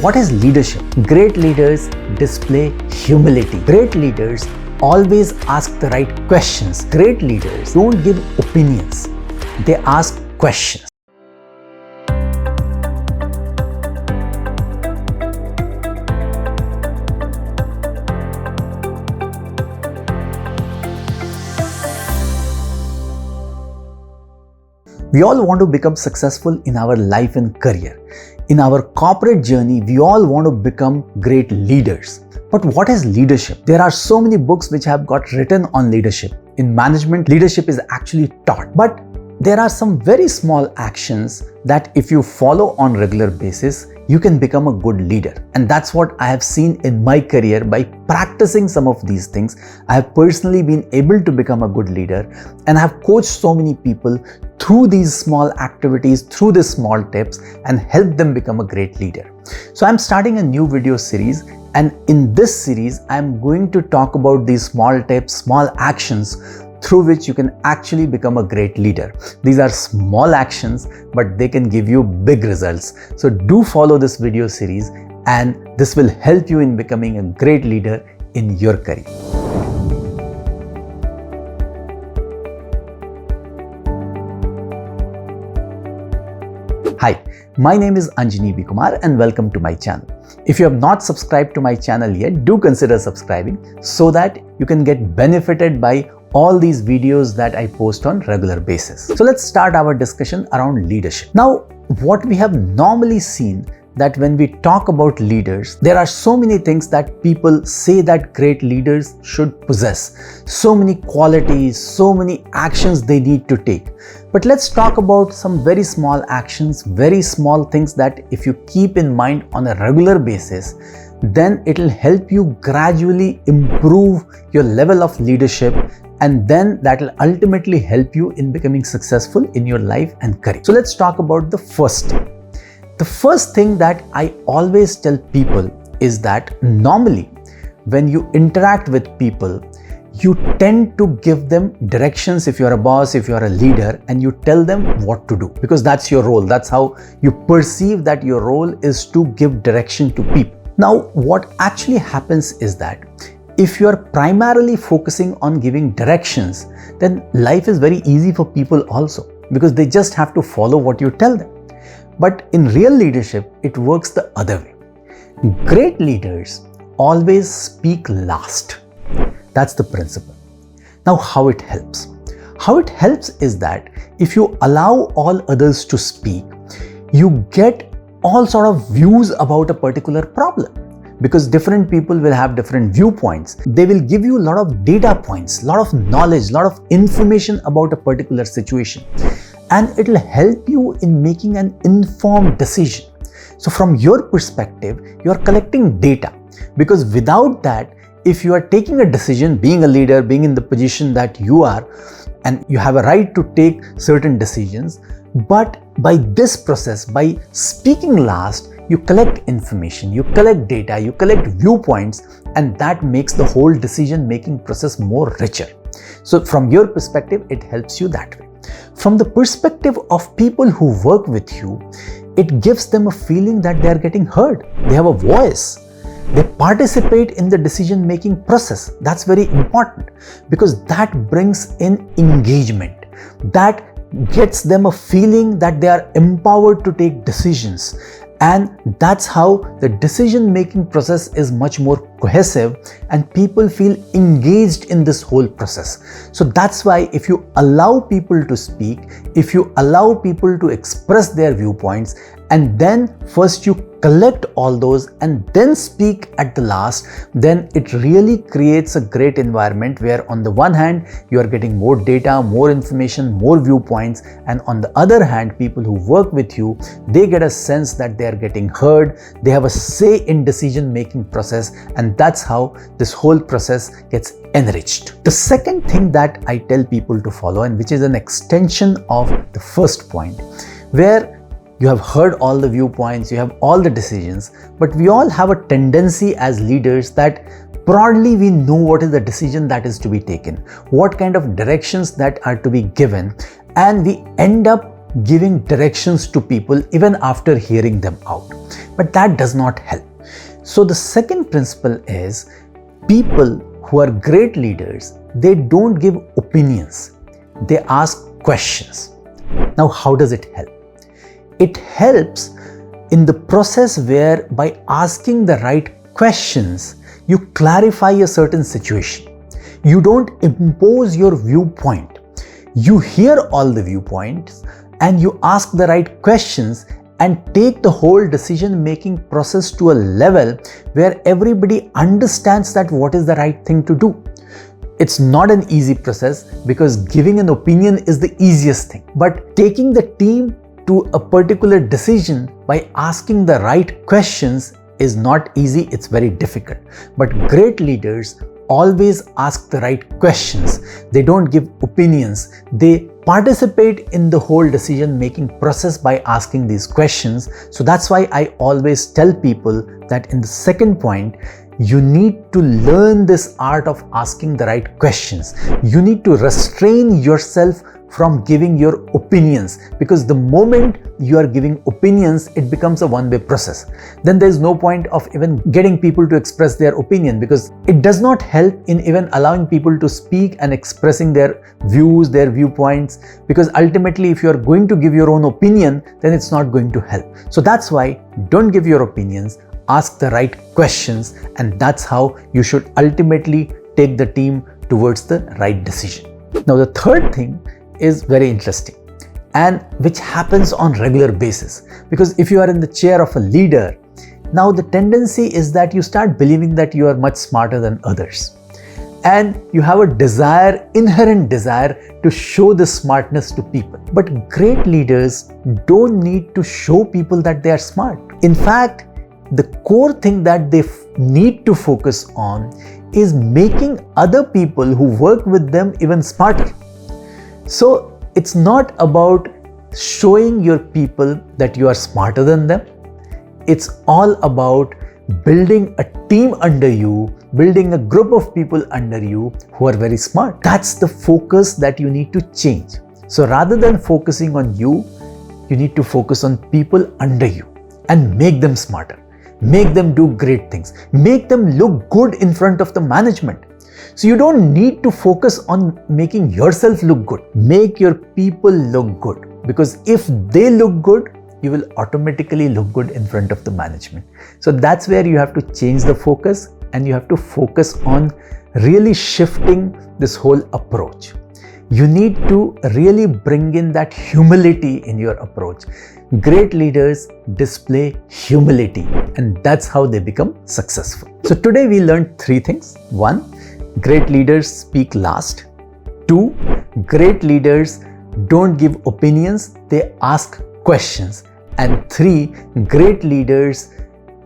what is leadership? Great leaders display humility. Great leaders always ask the right questions. Great leaders don't give opinions, they ask questions. We all want to become successful in our life and career. In our corporate journey, we all want to become great leaders. But what is leadership? There are so many books which have got written on leadership. In management, leadership is actually taught. But there are some very small actions that if you follow on regular basis, you can become a good leader. And that's what I have seen in my career. By practicing some of these things, I have personally been able to become a good leader, and I have coached so many people through these small activities, through these small tips, and helped them become a great leader. So I'm starting a new video series, and in this series, I'm going to talk about these small tips, small actions through which you can actually become a great leader. These are small actions, but they can give you big results. So do follow this video series, and this will help you in becoming a great leader in your career. Hi, my name is Anjani Kuumar and welcome to my channel. If you have not subscribed to my channel yet, do consider subscribing so that you can get benefited by all these videos that I post on regular basis. So let's start our discussion around leadership. Now, what we have normally seen that when we talk about leaders, there are so many things that people say that great leaders should possess. So many qualities, so many actions they need to take. But let's talk about some very small actions, very small things that if you keep in mind on a regular basis, then it will help you gradually improve your level of leadership, and then that will ultimately help you in becoming successful in your life and career. So let's talk about the first thing. The first thing that I always tell people is that normally when you interact with people, you tend to give them directions. If you're a boss, if you're a leader, and you tell them what to do, because that's your role. That's how you perceive that your role is to give direction to people. Now, what actually happens is that if you are primarily focusing on giving directions, then life is very easy for people also, because they just have to follow what you tell them. But in real leadership, it works the other way. Great leaders always speak last. That's the principle. Now, how it helps? How it helps is that if you allow all others to speak, you get all sort of views about a particular problem, because different people will have different viewpoints. They will give you a lot of data points, a lot of knowledge, a lot of information about a particular situation, and it will help you in making an informed decision. So from your perspective, you are collecting data, because without that, if you are taking a decision, being a leader, being in the position that you are, and you have a right to take certain decisions, but by this process, by speaking last, you collect information, you collect data, you collect viewpoints, and that makes the whole decision-making process more richer. So from your perspective, it helps you that way. From the perspective of people who work with you, it gives them a feeling that they are getting heard. They have a voice. They participate in the decision-making process. That's very important, because that brings in engagement. That gets them a feeling that they are empowered to take decisions. And that's how the decision-making process is much more cohesive, and people feel engaged in this whole process. So that's why if you allow people to speak, if you allow people to express their viewpoints, and then first you collect all those and then speak at the last, then it really creates a great environment where on the one hand, you are getting more data, more information, more viewpoints, and on the other hand, people who work with you, they get a sense that they are getting heard, they have a say in decision-making process, and that's how this whole process gets enriched. The second thing that I tell people to follow, and which is an extension of the first point, where you have heard all the viewpoints, you have all the decisions, but we all have a tendency as leaders that broadly we know what is the decision that is to be taken, what kind of directions that are to be given, and we end up giving directions to people even after hearing them out. But that does not help. So the second principle is people who are great leaders, they don't give opinions. They ask questions. Now, how does it help? It helps in the process where by asking the right questions, you clarify a certain situation. You don't impose your viewpoint. You hear all the viewpoints and you ask the right questions and take the whole decision-making process to a level where everybody understands that what is the right thing to do. It's not an easy process because giving an opinion is the easiest thing. But taking the team to a particular decision by asking the right questions is not easy, it's very difficult. But great leaders always ask the right questions. They don't give opinions. They participate in the whole decision-making process by asking these questions. So that's why I always tell people that in the second point, you need to learn this art of asking the right questions. You need to restrain yourself from giving your opinions, because the moment you are giving opinions, it becomes a one-way process. Then there is no point of even getting people to express their opinion, because it does not help in even allowing people to speak and expressing their views, their viewpoints, because ultimately if you are going to give your own opinion, then it's not going to help. So that's why don't give your opinions, ask the right questions, and that's how you should ultimately take the team towards the right decision. Now the third thing is very interesting and which happens on regular basis, because if you are in the chair of a leader, now the tendency is that you start believing that you are much smarter than others, and you have a desire, inherent desire to show this smartness to people. But great leaders don't need to show people that they are smart. In fact, the core thing that they need to focus on is making other people who work with them even smarter. So it's not about showing your people that you are smarter than them. It's all about building a team under you, building a group of people under you who are very smart. That's the focus that you need to change. So rather than focusing on you, you need to focus on people under you and make them smarter. Make them do great things. Make them look good in front of the management. So you don't need to focus on making yourself look good. Make your people look good, because if they look good, you will automatically look good in front of the management. So that's where you have to change the focus, and you have to focus on really shifting this whole approach. You need to really bring in that humility in your approach. Great leaders display humility, and that's how they become successful. So today we learned 3 things. 1, great leaders speak last. 2, great leaders don't give opinions, they ask questions. And 3, great leaders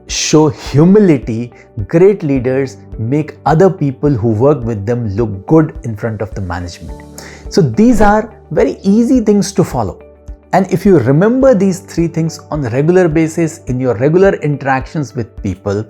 show humility. Great leaders make other people who work with them look good in front of the management. So these are very easy things to follow. And if you remember these 3 things on a regular basis in your regular interactions with people,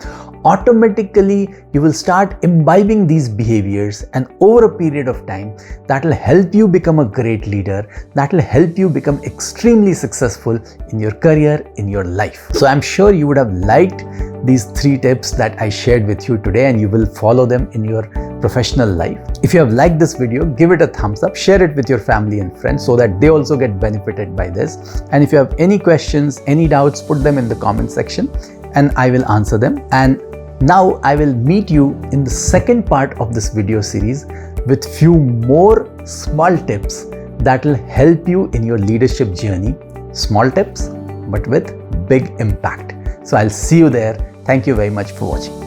automatically you will start imbibing these behaviors, and over a period of time, that will help you become a great leader. That will help you become extremely successful in your career, in your life. So I'm sure you would have liked these 3 tips that I shared with you today, and you will follow them in your professional life. If you have liked this video, give it a thumbs up, share it with your family and friends so that they also get benefited by this. And if you have any questions, any doubts, put them in the comment section and I will answer them. And now I will meet you in the second part of this video series with few more small tips that will help you in your leadership journey. Small tips, but with big impact. So I'll see you there. Thank you very much for watching.